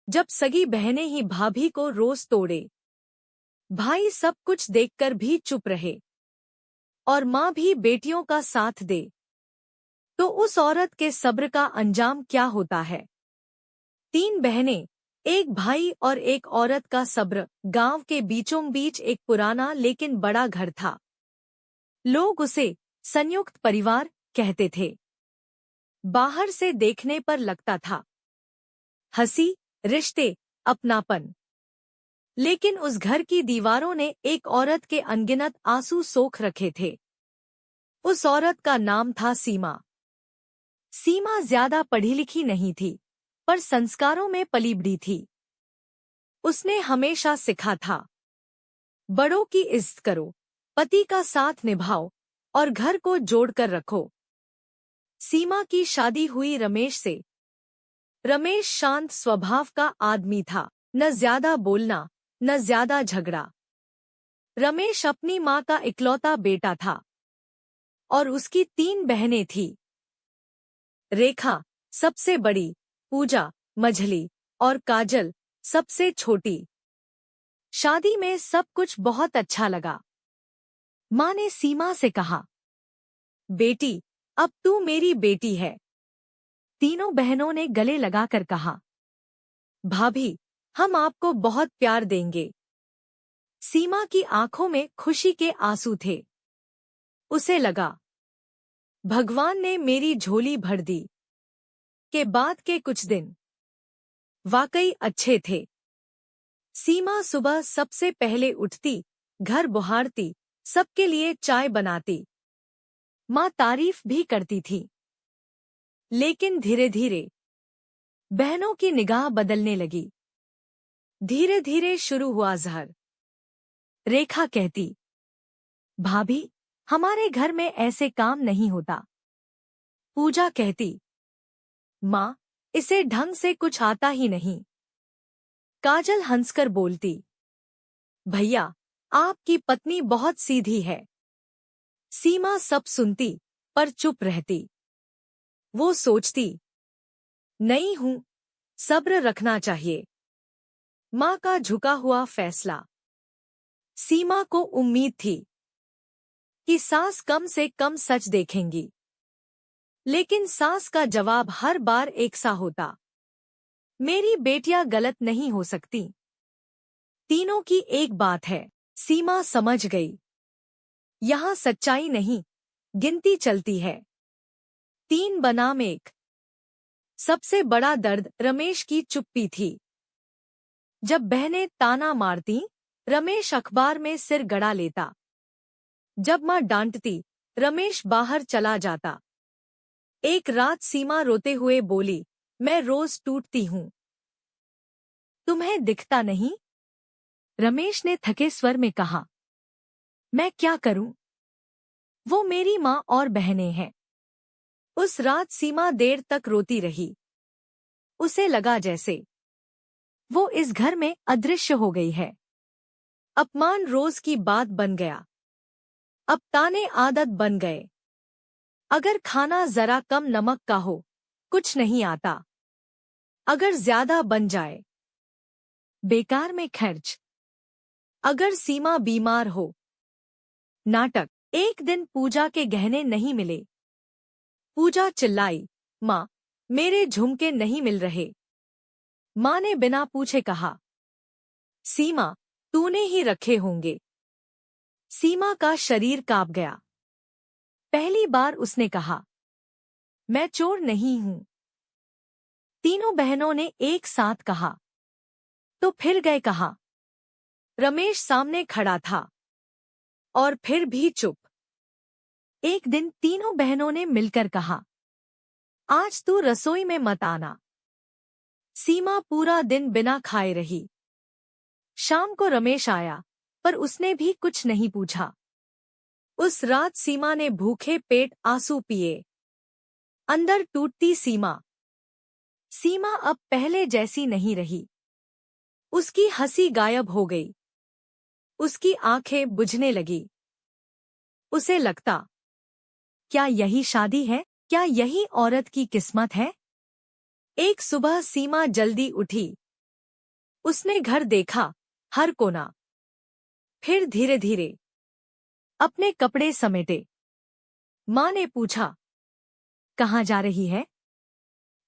जब सगी बहनें ही भाभी को रोज तोड़े, भाई सब कुछ देखकर भी चुप रहे और माँ भी बेटियों का साथ दे, तो उस औरत के सब्र का अंजाम क्या होता है। 3 बहनें, एक भाई और एक औरत का सब्र। गांव के बीचों बीच एक पुराना लेकिन बड़ा घर था। लोग उसे संयुक्त परिवार कहते थे। बाहर से देखने पर लगता था हंसी, रिश्ते, अपनापन। लेकिन उस घर की दीवारों ने एक औरत के अनगिनत आंसू सोख रखे थे। उस औरत का नाम था सीमा। सीमा ज्यादा पढ़ी लिखी नहीं थी, पर संस्कारों में पली बड़ी थी। उसने हमेशा सिखा था, बड़ों की इज्जत करो, पति का साथ निभाओ और घर को जोड़कर रखो। सीमा की शादी हुई रमेश से। रमेश शांत स्वभाव का आदमी था, न ज्यादा बोलना, न ज्यादा झगड़ा। रमेश अपनी माँ का इकलौता बेटा था और उसकी 3 बहनें थीं। रेखा सबसे बड़ी, पूजा, मझली और काजल सबसे छोटी। शादी में सब कुछ बहुत अच्छा लगा। माँ ने सीमा से कहा, बेटी, अब तू मेरी बेटी है। तीनों बहनों ने गले लगाकर कहा, भाभी, हम आपको बहुत प्यार देंगे। सीमा की आंखों में खुशी के आंसू थे। उसे लगा, भगवान ने मेरी झोली भर दी। के बाद के कुछ दिन वाकई अच्छे थे। सीमा सुबह सबसे पहले उठती, घर बुहारती, सबके लिए चाय बनाती। माँ तारीफ भी करती थी। लेकिन धीरे धीरे बहनों की निगाह बदलने लगी। धीरे धीरे शुरू हुआ जहर। रेखा कहती, भाभी, हमारे घर में ऐसे काम नहीं होता। पूजा कहती, माँ, इसे ढंग से कुछ आता ही नहीं। काजल हंसकर बोलती, भैया, आपकी पत्नी बहुत सीधी है। सीमा सब सुनती, पर चुप रहती। वो सोचती, नहीं हूं, सब्र रखना चाहिए। माँ का झुका हुआ फैसला। सीमा को उम्मीद थी कि सास कम से कम सच देखेंगी, लेकिन सास का जवाब हर बार एक सा होता, मेरी बेटियां गलत नहीं हो सकती। तीनों की एक बात है। सीमा समझ गई, यहाँ सच्चाई नहीं, गिनती चलती है। 3 बनाम 1। सबसे बड़ा दर्द रमेश की चुप्पी थी। जब बहनें ताना मारती, रमेश अखबार में सिर गड़ा लेता। जब माँ डांटती, रमेश बाहर चला जाता। एक रात सीमा रोते हुए बोली, मैं रोज टूटती हूँ, तुम्हें दिखता नहीं। रमेश ने थके स्वर में कहा, मैं क्या करूं? वो मेरी माँ और बहनें हैं। उस रात सीमा देर तक रोती रही। उसे लगा जैसे वो इस घर में अदृश्य हो गई है। अपमान रोज की बात बन गया। अब ताने आदत बन गए। अगर खाना जरा कम नमक का हो, कुछ नहीं आता। अगर ज्यादा बन जाए, बेकार में खर्च। अगर सीमा बीमार हो, नाटक। एक दिन पूजा के गहने नहीं मिले। पूजा चिल्लाई, माँ, मेरे झुमके नहीं मिल रहे। माँ ने बिना पूछे कहा, सीमा, तूने ही रखे होंगे। सीमा का शरीर कांप गया। पहली बार उसने कहा, मैं चोर नहीं हूं। तीनों बहनों ने एक साथ कहा, तो फिर गए कहा। रमेश सामने खड़ा था और फिर भी चुप। एक दिन तीनों बहनों ने मिलकर कहा, आज तू रसोई में मत आना। सीमा पूरा दिन बिना खाए रही। शाम को रमेश आया, पर उसने भी कुछ नहीं पूछा। उस रात सीमा ने भूखे पेट आंसू पिए। अंदर टूटती सीमा। सीमा अब पहले जैसी नहीं रही। उसकी हंसी गायब हो गई। उसकी आंखें बुझने लगी। उसे लगता, क्या यही शादी है? क्या यही औरत की किस्मत है? एक सुबह सीमा जल्दी उठी। उसने घर देखा, हर कोना। फिर धीरे धीरे अपने कपड़े समेटे। माँ ने पूछा, कहाँ जा रही है?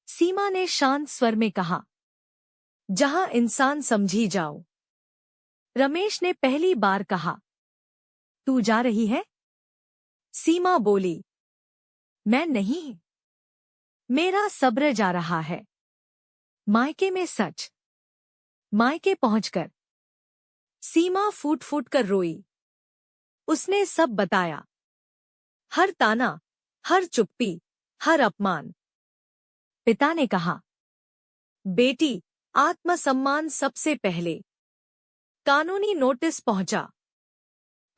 सीमा ने शांत स्वर में कहा, जहां इंसान समझी जाओ। रमेश ने पहली बार कहा, तू जा रही है? सीमा बोली, मैं नहीं, मेरा सब्र जा रहा है। मायके में सच। मायके पहुंचकर सीमा फूट फूट कर रोई। उसने सब बताया, हर ताना, हर चुप्पी, हर अपमान। पिता ने कहा, बेटी, आत्मसम्मान सबसे पहले। कानूनी नोटिस पहुंचा।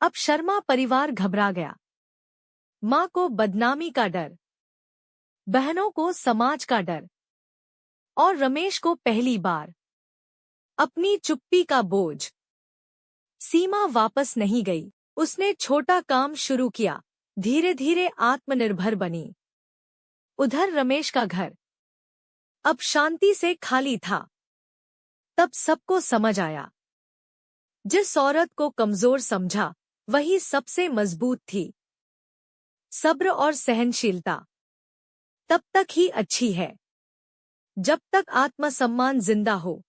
अब शर्मा परिवार घबरा गया। मां को बदनामी का डर, बहनों को समाज का डर, और रमेश को पहली बार अपनी चुप्पी का बोझ। सीमा वापस नहीं गई। उसने छोटा काम शुरू किया, धीरे धीरे आत्मनिर्भर बनी। उधर रमेश का घर अब शांति से खाली था। तब सबको समझ आया, जिस औरत को कमजोर समझा वही सबसे मजबूत थी। सब्र और सहनशीलता तब तक ही अच्छी है जब तक आत्मसम्मान जिंदा हो।